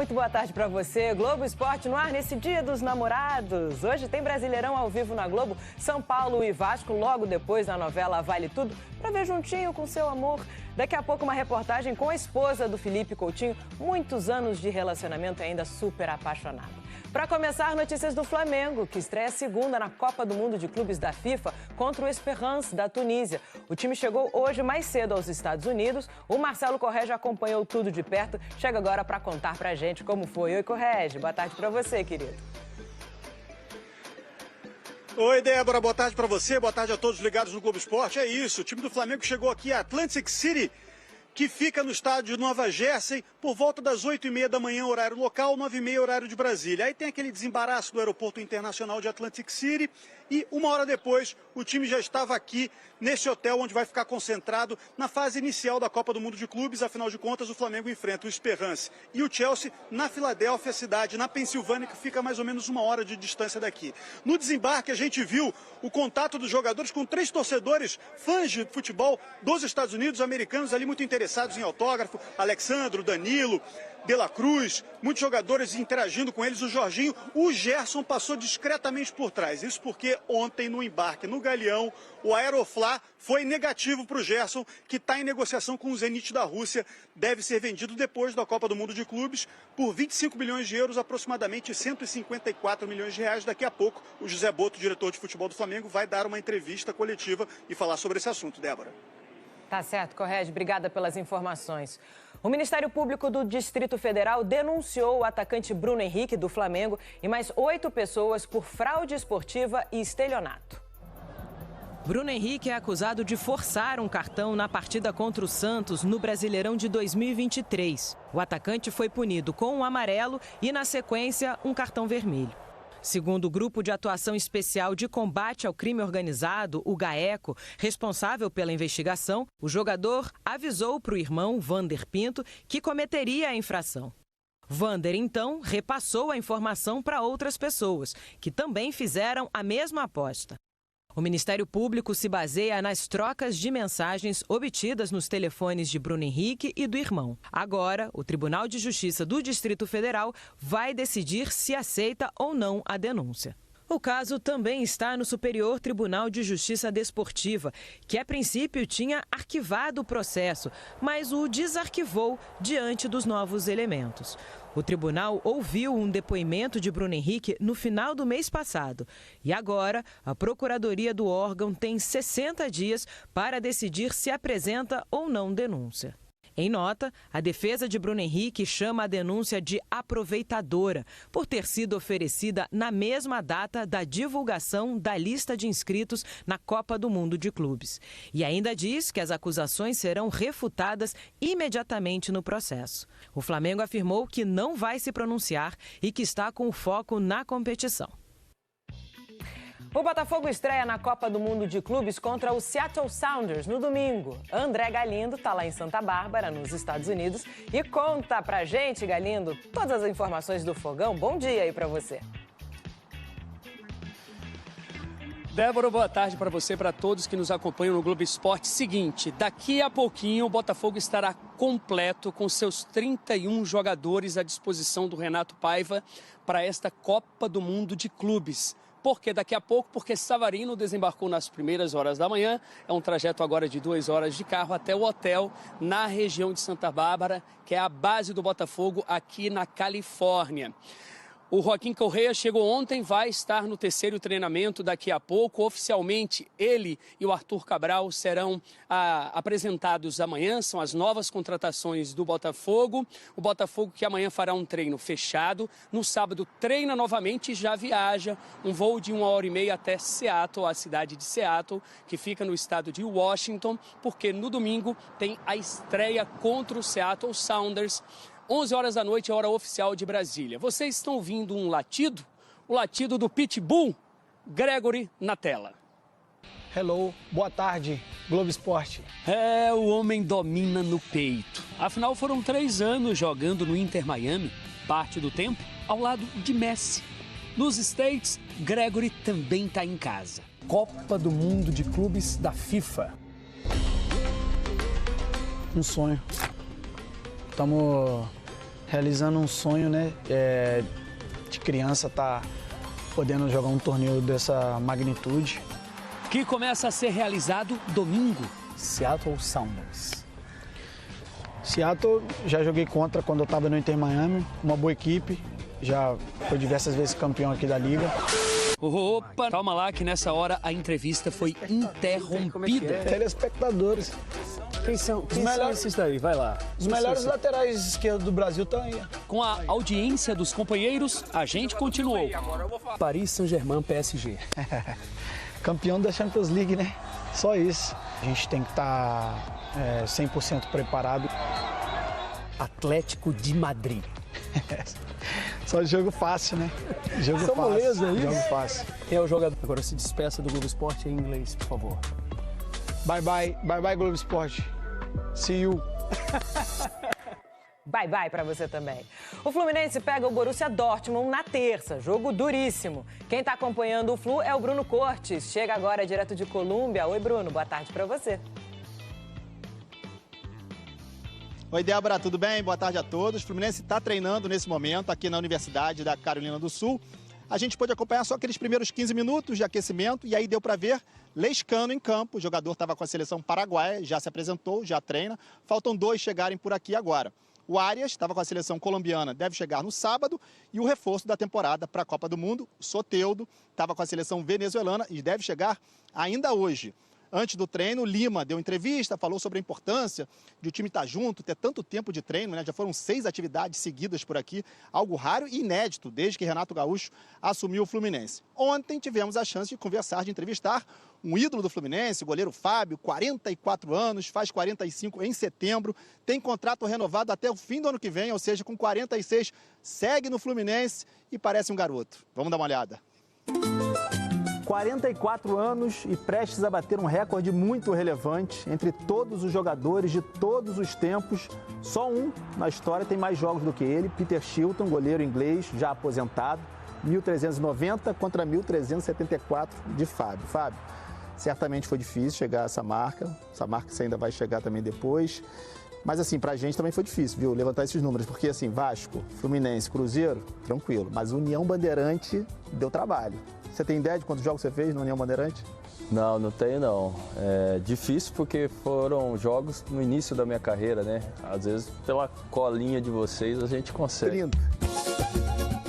Muito boa tarde para você. Globo Esporte no ar nesse Dia dos Namorados. Hoje tem Brasileirão ao vivo na Globo, São Paulo e Vasco, logo depois da novela Vale Tudo, para ver juntinho com seu amor. Daqui a pouco uma reportagem com a esposa do Felipe Coutinho, muitos anos de relacionamento e ainda super apaixonada. Para começar, notícias do Flamengo, que estreia segunda na Copa do Mundo de Clubes da FIFA contra o Esperance, da Tunísia. O time chegou hoje mais cedo aos Estados Unidos. O Marcelo Correge acompanhou tudo de perto. Chega agora para contar pra gente como foi. Oi, Correge. Boa tarde para você, querido. Oi, Débora. Boa tarde para você. Boa tarde a todos ligados no Globo Esporte. É isso, o time do Flamengo chegou aqui a Atlantic City, que fica no estádio de Nova Jersey, por volta das 8h30 da manhã, horário local, 9h30, horário de Brasília. Aí tem aquele desembaraço do Aeroporto Internacional de Atlantic City e uma hora depois o time já estava aqui nesse hotel onde vai ficar concentrado na fase inicial da Copa do Mundo de Clubes. Afinal de contas, o Flamengo enfrenta o Esperance e o Chelsea na Filadélfia, cidade na Pensilvânia, que fica a mais ou menos uma hora de distância daqui. No desembarque, a gente viu o contato dos jogadores com 3 torcedores, fãs de futebol dos Estados Unidos, americanos ali muito interessados em autógrafo, Alexandro, Danilo, De La Cruz, muitos jogadores interagindo com eles, o Jorginho. O Gerson passou discretamente por trás, isso porque ontem no embarque no Galeão, o Aeroflá foi negativo para o Gerson, que está em negociação com o Zenit da Rússia, deve ser vendido depois da Copa do Mundo de Clubes por 25 milhões de euros, aproximadamente 154 milhões de reais. Daqui a pouco o José Boto, diretor de futebol do Flamengo, vai dar uma entrevista coletiva e falar sobre esse assunto, Débora. Tá certo, Correge. Obrigada pelas informações. O Ministério Público do Distrito Federal denunciou o atacante Bruno Henrique, do Flamengo, e mais 8 pessoas por fraude esportiva e estelionato. Bruno Henrique é acusado de forçar um cartão na partida contra o Santos no Brasileirão de 2023. O atacante foi punido com um amarelo e, na sequência, um cartão vermelho. Segundo o Grupo de Atuação Especial de Combate ao Crime Organizado, o GAECO, responsável pela investigação, o jogador avisou para o irmão, Vander Pinto, que cometeria a infração. Vander, então, repassou a informação para outras pessoas, que também fizeram a mesma aposta. O Ministério Público se baseia nas trocas de mensagens obtidas nos telefones de Bruno Henrique e do irmão. Agora, o Tribunal de Justiça do Distrito Federal vai decidir se aceita ou não a denúncia. O caso também está no Superior Tribunal de Justiça Desportiva, que a princípio tinha arquivado o processo, mas o desarquivou diante dos novos elementos. O tribunal ouviu um depoimento de Bruno Henrique no final do mês passado. E agora, a Procuradoria do órgão tem 60 dias para decidir se apresenta ou não denúncia. Em nota, a defesa de Bruno Henrique chama a denúncia de aproveitadora, por ter sido oferecida na mesma data da divulgação da lista de inscritos na Copa do Mundo de Clubes. E ainda diz que as acusações serão refutadas imediatamente no processo. O Flamengo afirmou que não vai se pronunciar e que está com foco na competição. O Botafogo estreia na Copa do Mundo de Clubes contra o Seattle Sounders no domingo. André Galindo está lá em Santa Bárbara, nos Estados Unidos, e conta pra gente, Galindo, todas as informações do Fogão. Bom dia aí pra você. Débora, boa tarde para você, para todos que nos acompanham no Globo Esporte. Seguinte, daqui a pouquinho o Botafogo estará completo com seus 31 jogadores à disposição do Renato Paiva para esta Copa do Mundo de Clubes. Por que daqui a pouco? Porque Savarino desembarcou nas primeiras horas da manhã. É um trajeto agora de 2 horas de carro até o hotel na região de Santa Bárbara, que é a base do Botafogo aqui na Califórnia. O Joaquim Correa chegou ontem, vai estar no 3º treinamento daqui a pouco. Oficialmente, ele e o Arthur Cabral serão apresentados amanhã. São as novas contratações do Botafogo. O Botafogo que amanhã fará um treino fechado. No sábado treina novamente e já viaja. Um voo de 1h30 até Seattle, a cidade de Seattle, que fica no estado de Washington, porque no domingo tem a estreia contra o Seattle Sounders. 11 horas da noite, hora oficial de Brasília. Vocês estão ouvindo um latido? O latido do Pitbull, Gregory na tela. Hello, boa tarde, Globo Esporte. É, o homem domina no peito. Afinal, foram 3 anos jogando no Inter Miami, parte do tempo ao lado de Messi. Nos States, Gregory também está em casa. Copa do Mundo de Clubes da FIFA. Um sonho. Estamos realizando um sonho, né? De criança tá podendo jogar um torneio dessa magnitude. Que começa a ser realizado domingo. Seattle Sounders. Seattle, já joguei contra quando eu estava no Inter Miami, uma boa equipe, já foi diversas vezes campeão aqui da liga. Opa, calma lá que nessa hora a entrevista foi interrompida. Telespectadores. Quem são esses daí? Vai lá. Os melhores laterais esquerdos do Brasil estão aí. Com a audiência dos companheiros, a gente continuou. Paris Saint-Germain, PSG. Campeão da Champions League, né? Só isso. A gente tem que estar 100% preparado. Atlético de Madrid. Só jogo fácil, né? Jogo São fácil. moleza, isso? Jogo fácil. É o jogador. Agora se despeça do Globo Esporte em inglês, por favor. Bye bye, bye bye Globo Esporte. See you. Bye bye pra você também. O Fluminense pega o Borussia Dortmund na terça, jogo duríssimo. Quem tá acompanhando o Flu é o Bruno Cortes. Chega agora direto de Colômbia. Oi, Bruno, boa tarde pra você. Oi, Débora, tudo bem? Boa tarde a todos. O Fluminense está treinando nesse momento aqui na Universidade da Carolina do Sul. A gente pôde acompanhar só aqueles primeiros 15 minutos de aquecimento e aí deu para ver Lescano em campo. O jogador estava com a seleção paraguaia, já se apresentou, já treina. Faltam 2 chegarem por aqui agora. O Arias estava com a seleção colombiana, deve chegar no sábado. E o reforço da temporada para a Copa do Mundo, Soteldo, estava com a seleção venezuelana e deve chegar ainda hoje. Antes do treino, Lima deu entrevista, falou sobre a importância de o time estar junto, ter tanto tempo de treino, né? Já foram 6 atividades seguidas por aqui, algo raro e inédito desde que Renato Gaúcho assumiu o Fluminense. Ontem tivemos a chance de conversar, de entrevistar um ídolo do Fluminense, o goleiro Fábio, 44 anos, faz 45 em setembro, tem contrato renovado até o fim do ano que vem, ou seja, com 46, segue no Fluminense e parece um garoto. Vamos dar uma olhada. 44 anos e prestes a bater um recorde muito relevante entre todos os jogadores de todos os tempos. Só um na história tem mais jogos do que ele, Peter Shilton, goleiro inglês, já aposentado, 1.390 contra 1.374 de Fábio. Fábio, certamente foi difícil chegar a essa marca você ainda vai chegar também depois. Mas assim, pra gente também foi difícil, viu, levantar esses números, porque assim, Vasco, Fluminense, Cruzeiro, tranquilo, mas União Bandeirante deu trabalho. Você tem ideia de quantos jogos você fez no União Bandeirante? Não, não tenho não. É difícil porque foram jogos no início da minha carreira, né? Às vezes, pela colinha de vocês, a gente consegue.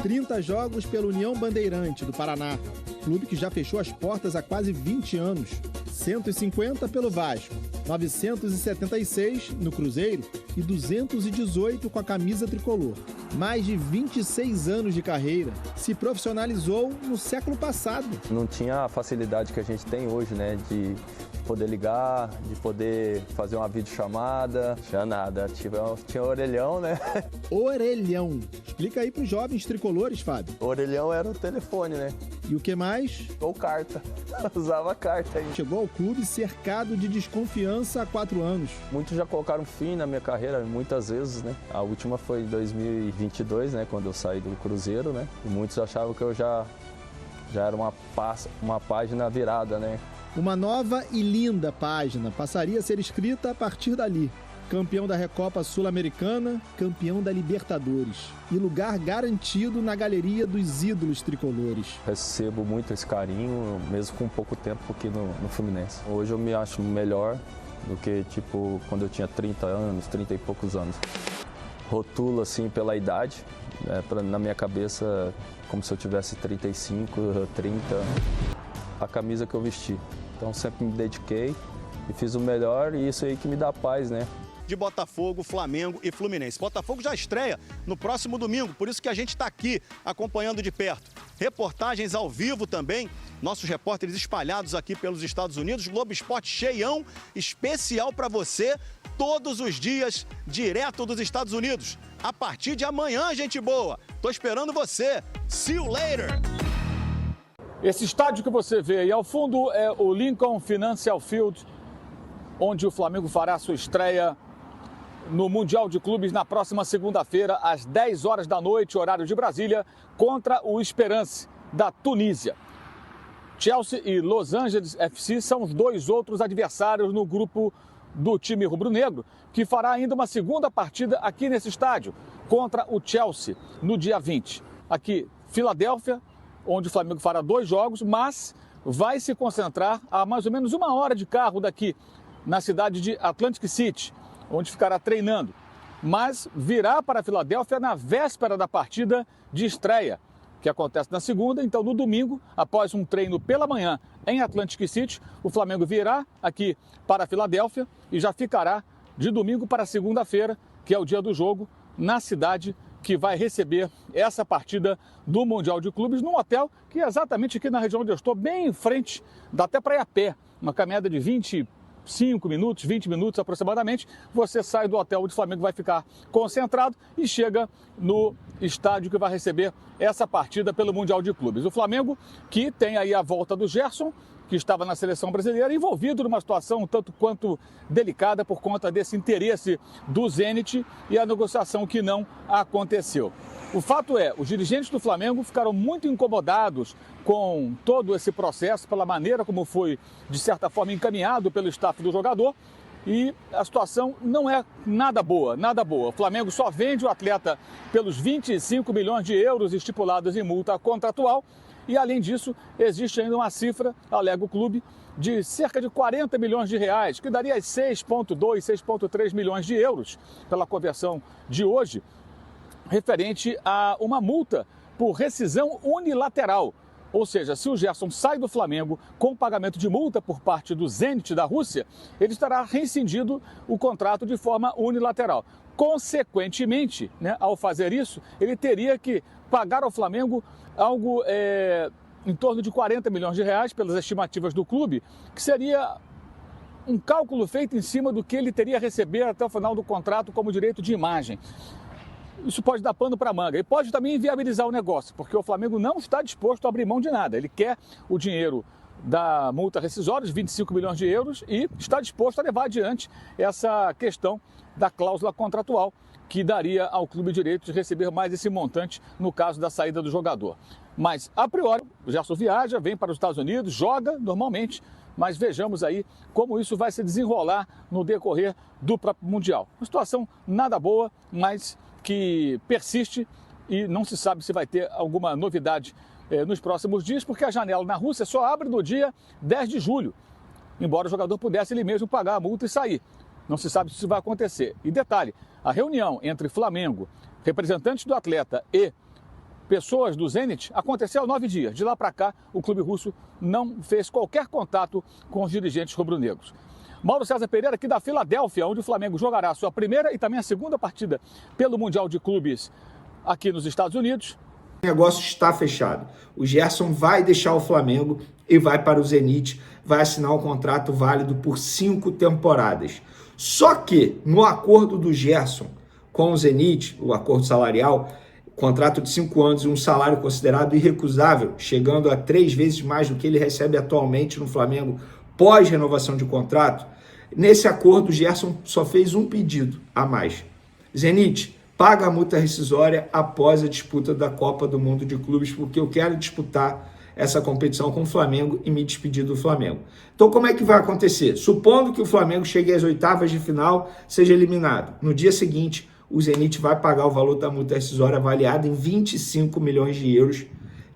30 jogos pela União Bandeirante do Paraná, clube que já fechou as portas há quase 20 anos. 150 pelo Vasco, 976 no Cruzeiro e 218 com a camisa tricolor. Mais de 26 anos de carreira, se profissionalizou no século passado. Não tinha a facilidade que a gente tem hoje, né? De poder ligar, de poder fazer uma videochamada. Não tinha nada, tinha orelhão, né? Orelhão. Explica aí para os jovens tricolores, Fábio. Orelhão era o telefone, né? E o que mais? Ou carta. Usava carta aí. Chegou ao clube cercado de desconfiança há 4 anos. Muitos já colocaram fim na minha carreira, muitas vezes, né? A última foi em 2022, né? Quando eu saí do Cruzeiro, né? E muitos achavam que eu já era uma página virada, né? Uma nova e linda página passaria a ser escrita a partir dali. Campeão da Recopa Sul-Americana, campeão da Libertadores e lugar garantido na galeria dos ídolos tricolores. Recebo muito esse carinho, mesmo com pouco tempo aqui no Fluminense. Hoje eu me acho melhor do que, tipo, quando eu tinha 30 anos, 30 e poucos anos. Rotulo, assim, pela idade, né, na minha cabeça, como se eu tivesse 35, 30, a camisa que eu vesti. Então sempre me dediquei e fiz o melhor e isso aí que me dá paz, né? De Botafogo, Flamengo e Fluminense. Botafogo já estreia no próximo domingo, por isso que a gente está aqui acompanhando de perto. Reportagens ao vivo também, nossos repórteres espalhados aqui pelos Estados Unidos, Globo Esporte cheião, especial para você, todos os dias, direto dos Estados Unidos. A partir de amanhã, gente boa, tô esperando você. See you later! Esse estádio que você vê aí ao fundo é o Lincoln Financial Field, onde o Flamengo fará sua estreia no Mundial de Clubes na próxima segunda-feira, às 10 horas da noite, horário de Brasília, contra o Esperance, da Tunísia. Chelsea e Los Angeles FC são os 2 outros adversários no grupo do time rubro-negro, que fará ainda uma segunda partida aqui nesse estádio, contra o Chelsea, no dia 20. Aqui, Filadélfia, onde o Flamengo fará 2 jogos, mas vai se concentrar a mais ou menos 1 hora de carro daqui, na cidade de Atlantic City, onde ficará treinando. Mas virá para a Filadélfia na véspera da partida de estreia, que acontece na segunda. Então, no domingo, após um treino pela manhã em Atlantic City, o Flamengo virá aqui para a Filadélfia e já ficará de domingo para segunda-feira, que é o dia do jogo, na cidade que vai receber essa partida do Mundial de Clubes, num hotel que é exatamente aqui na região onde eu estou, bem em frente, dá até para ir a pé, uma caminhada de 25 minutos, 20 minutos aproximadamente. Você sai do hotel onde o Flamengo vai ficar concentrado e chega no estádio que vai receber essa partida pelo Mundial de Clubes. O Flamengo, que tem aí a volta do Gerson, que estava na seleção brasileira, envolvido numa situação um tanto quanto delicada por conta desse interesse do Zenit e a negociação que não aconteceu. O fato é, os dirigentes do Flamengo ficaram muito incomodados com todo esse processo, pela maneira como foi, de certa forma, encaminhado pelo staff do jogador, e a situação não é nada boa, nada boa. O Flamengo só vende o atleta pelos 25 milhões de euros estipulados em multa contratual, e, além disso, existe ainda uma cifra, alega o clube, de cerca de 40 milhões de reais, que daria 6,2, 6,3 milhões de euros, pela conversão de hoje, referente a uma multa por rescisão unilateral. Ou seja, se o Gerson sai do Flamengo com pagamento de multa por parte do Zenit da Rússia, ele estará rescindindo o contrato de forma unilateral. Consequentemente, ao fazer isso, ele teria que pagar ao Flamengo algo em torno de 40 milhões de reais, pelas estimativas do clube, que seria um cálculo feito em cima do que ele teria a receber até o final do contrato como direito de imagem. Isso pode dar pano para manga e pode também inviabilizar o negócio, porque o Flamengo não está disposto a abrir mão de nada. Ele quer o dinheiro da multa rescisória, de 25 milhões de euros, e está disposto a levar adiante essa questão da cláusula contratual, que daria ao clube direito de receber mais esse montante no caso da saída do jogador. Mas, a priori, o Gerson viaja, vem para os Estados Unidos, joga normalmente, mas vejamos aí como isso vai se desenrolar no decorrer do próprio Mundial. Uma situação nada boa, mas que persiste e não se sabe se vai ter alguma novidade nos próximos dias, porque a janela na Rússia só abre no dia 10 de julho, embora o jogador pudesse ele mesmo pagar a multa e sair. Não se sabe se isso vai acontecer. E detalhe, a reunião entre Flamengo, representantes do atleta e pessoas do Zenit aconteceu há 9 dias. De lá para cá, o clube russo não fez qualquer contato com os dirigentes rubro-negros. Mauro César Pereira, aqui da Filadélfia, onde o Flamengo jogará a sua primeira e também a segunda partida pelo Mundial de Clubes aqui nos Estados Unidos. O negócio está fechado. O Gerson vai deixar o Flamengo e vai para o Zenit, vai assinar um contrato válido por 5 temporadas. Só que, no acordo do Gerson com o Zenit, o acordo salarial, contrato de 5 anos e um salário considerado irrecusável, chegando a 3 vezes mais do que ele recebe atualmente no Flamengo pós-renovação de contrato, nesse acordo o Gerson só fez um pedido a mais. Zenit, paga a multa rescisória após a disputa da Copa do Mundo de Clubes, porque eu quero disputar essa competição com o Flamengo e me despedir do Flamengo. Então, como é que vai acontecer? Supondo que o Flamengo chegue às oitavas de final, seja eliminado. No dia seguinte, o Zenit vai pagar o valor da multa rescisória avaliada em 25 milhões de euros,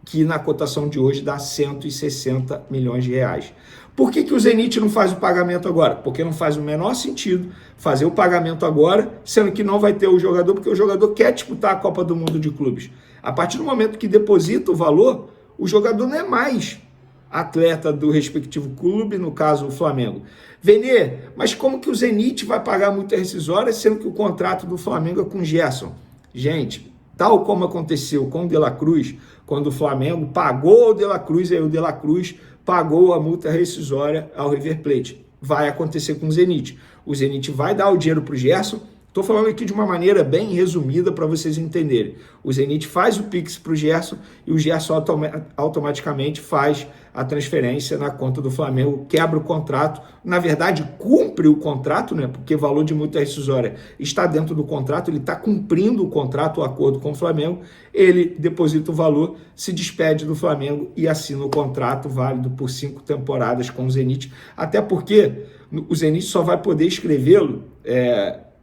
que na cotação de hoje dá 160 milhões de reais. Por que o Zenit não faz o pagamento agora? Porque não faz o menor sentido fazer o pagamento agora, sendo que não vai ter o jogador, porque o jogador quer disputar a Copa do Mundo de Clubes. A partir do momento que deposita o valor, o jogador não é mais atleta do respectivo clube, no caso o Flamengo. Venê, mas como que o Zenit vai pagar a multa rescisória, sendo que o contrato do Flamengo é com o Gerson? Gente, tal como aconteceu com o De La Cruz, quando o Flamengo pagou o De La Cruz, e aí o De La Cruz pagou a multa rescisória ao River Plate. Vai acontecer com o Zenit. O Zenit vai dar o dinheiro para o Gerson, Estou falando aqui de uma maneira bem resumida para vocês entenderem. O Zenit faz o Pix para o Gerson e o Gerson automaticamente faz a transferência na conta do Flamengo, quebra o contrato, na verdade cumpre o contrato, né? Porque valor de multa rescisória está dentro do contrato, ele está cumprindo o contrato, o acordo com o Flamengo, ele deposita o valor, se despede do Flamengo e assina o contrato válido por 5 temporadas com o Zenit, até porque o Zenit só vai poder escrevê-lo,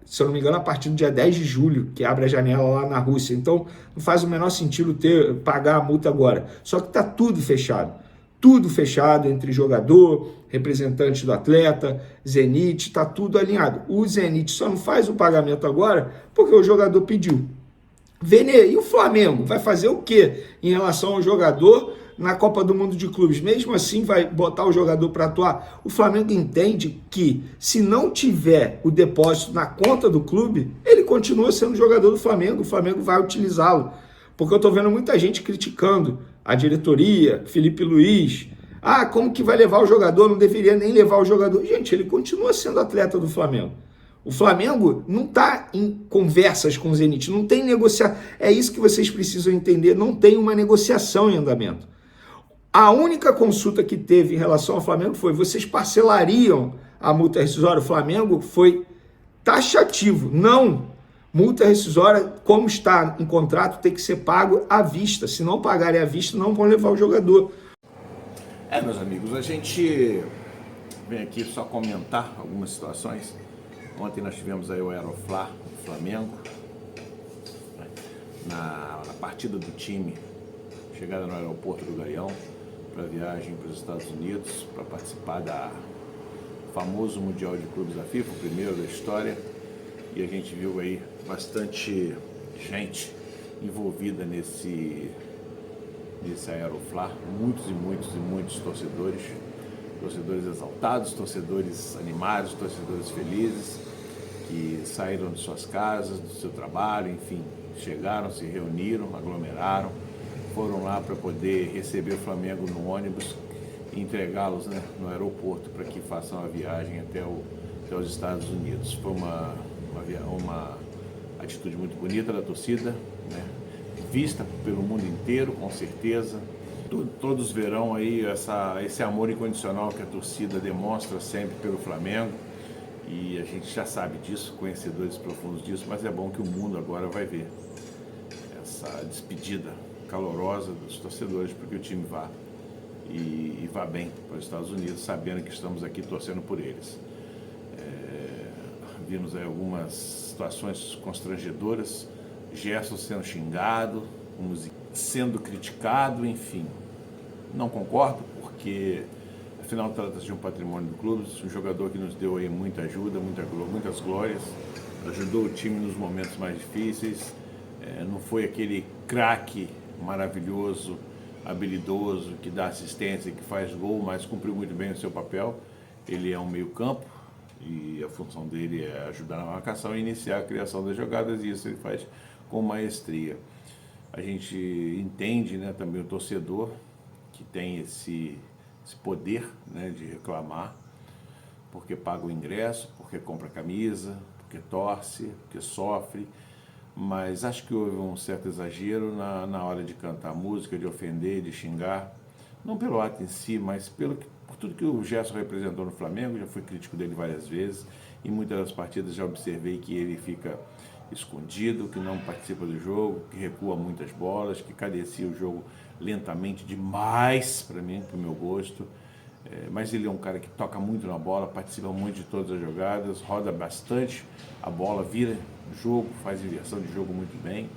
se eu não me engano, a partir do dia 10 de julho, que abre a janela lá na Rússia. Então, não faz o menor sentido pagar a multa agora. Só que está tudo fechado entre jogador, representante do atleta, Zenit, está tudo alinhado. O Zenit só não faz o pagamento agora porque o jogador pediu. Vene, e o Flamengo vai fazer o quê em relação ao jogador na Copa do Mundo de Clubes? Mesmo assim vai botar o jogador para atuar? O Flamengo entende que se não tiver o depósito na conta do clube, ele continua sendo jogador do Flamengo, o Flamengo vai utilizá-lo. Porque eu estou vendo muita gente criticando a diretoria, Felipe Luiz. Como que vai levar o jogador? Não deveria nem levar o jogador. Gente, ele continua sendo atleta do Flamengo. O Flamengo não está em conversas com o Zenit, não tem negociação. É isso que vocês precisam entender, não tem uma negociação em andamento. A única consulta que teve em relação ao Flamengo foi: vocês parcelariam a multa rescisória? O Flamengo foi taxativo. Não, multa rescisória, como está em contrato, tem que ser pago à vista. Se não pagarem à vista, não vão levar o jogador. Meus amigos, a gente vem aqui só comentar algumas situações. Ontem nós tivemos aí o Aeroflá, o Flamengo, na partida do time, chegada no aeroporto do Galeão, para viagem para os Estados Unidos, para participar do famoso Mundial de Clubes da FIFA, o primeiro da história, e a gente viu aí bastante gente envolvida nesse Aeroflá, muitos torcedores exaltados, torcedores animados, torcedores felizes, que saíram de suas casas, do seu trabalho, enfim, chegaram, se reuniram, aglomeraram, foram lá para poder receber o Flamengo no ônibus e entregá-los, né, no aeroporto para que façam a viagem até os Estados Unidos. Foi uma atitude muito bonita da torcida, né, vista pelo mundo inteiro, com certeza. Todos verão aí esse amor incondicional que a torcida demonstra sempre pelo Flamengo, e a gente já sabe disso, conhecedores profundos disso, mas é bom que o mundo agora vai ver essa despedida calorosa dos torcedores, porque o time vá e vá bem para os Estados Unidos, sabendo que estamos aqui torcendo por eles. Vimos aí algumas situações constrangedoras, Gerson sendo xingado, sendo criticado, enfim. Não concordo, porque afinal trata-se de um patrimônio do clube, um jogador que nos deu aí muita ajuda, muitas glórias, ajudou o time nos momentos mais difíceis, não foi aquele craque maravilhoso, habilidoso, que dá assistência, que faz gol, mas cumpriu muito bem o seu papel. Ele é um meio-campo e a função dele é ajudar na marcação e iniciar a criação das jogadas, e isso ele faz com maestria. A gente entende, né, também o torcedor, que tem esse poder, né, de reclamar, porque paga o ingresso, porque compra camisa, porque torce, porque sofre, mas acho que houve um certo exagero na hora de cantar música, de ofender, de xingar, não pelo ato em si, mas por tudo que o Gerson representou no Flamengo. Já fui crítico dele várias vezes, em muitas das partidas já observei que ele fica escondido, que não participa do jogo, que recua muitas bolas, que cadencia o jogo lentamente demais para mim, para o meu gosto. Mas ele é um cara que toca muito na bola, participa muito de todas as jogadas, roda bastante a bola, vira jogo, faz inversão de jogo muito bem.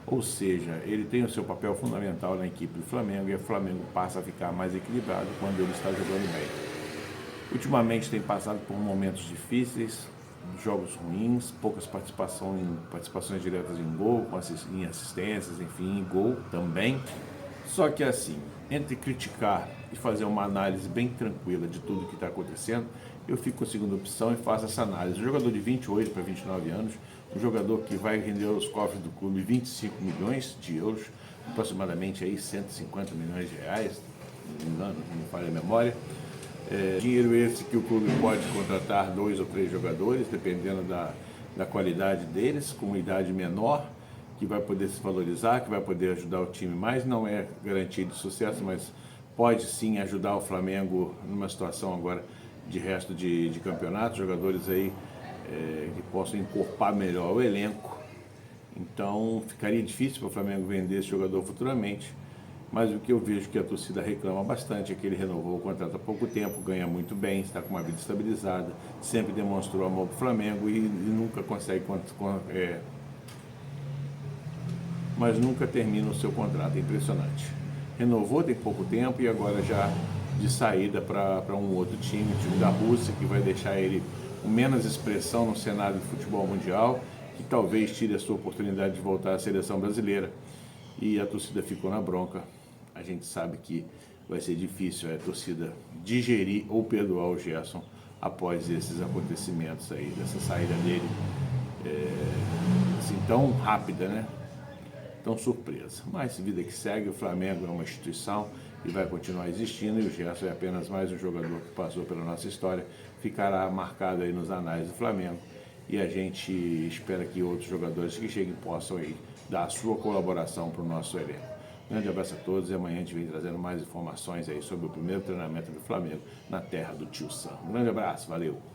Ou seja, ele tem o seu papel fundamental na equipe do Flamengo, e o Flamengo passa a ficar mais equilibrado quando ele está jogando bem. Ultimamente tem passado por momentos difíceis, jogos ruins, poucas participações diretas em gol, em assistências, enfim, em gol também. Só que assim, entre criticar e fazer uma análise bem tranquila de tudo que está acontecendo, eu fico com a segunda opção e faço essa análise. Um jogador de 28 para 29 anos, um jogador que vai render aos cofres do clube 25 milhões de euros, aproximadamente aí 150 milhões de reais, não me engano, não me falha a memória. Dinheiro esse que o clube pode contratar 2 ou 3 jogadores, dependendo da qualidade deles, com uma idade menor, que vai poder se valorizar, que vai poder ajudar o time mais. Não é garantia de sucesso, mas pode sim ajudar o Flamengo numa situação agora de resto de campeonato, jogadores aí que possam encorpar melhor o elenco. Então ficaria difícil para o Flamengo vender esse jogador futuramente, mas o que eu vejo que a torcida reclama bastante é que ele renovou o contrato há pouco tempo, ganha muito bem, está com uma vida estabilizada, sempre demonstrou amor para o Flamengo e nunca consegue, mas nunca termina o seu contrato, é impressionante. Renovou tem pouco tempo e agora já de saída para um outro time, o time da Rússia, que vai deixar ele com menos expressão no cenário do futebol mundial, que talvez tire a sua oportunidade de voltar à seleção brasileira. E a torcida ficou na bronca. A gente sabe que vai ser difícil a torcida digerir ou perdoar o Gerson após esses acontecimentos aí, dessa saída dele assim, tão rápida, né? Tão surpresa. Mas vida que segue, o Flamengo é uma instituição e vai continuar existindo, e o Gerson é apenas mais um jogador que passou pela nossa história, ficará marcado aí nos anais do Flamengo, e a gente espera que outros jogadores que cheguem possam aí dar a sua colaboração para o nosso elenco. Grande abraço a todos, e amanhã a gente vem trazendo mais informações aí sobre o primeiro treinamento do Flamengo na terra do Tio Sam. Um grande abraço, valeu!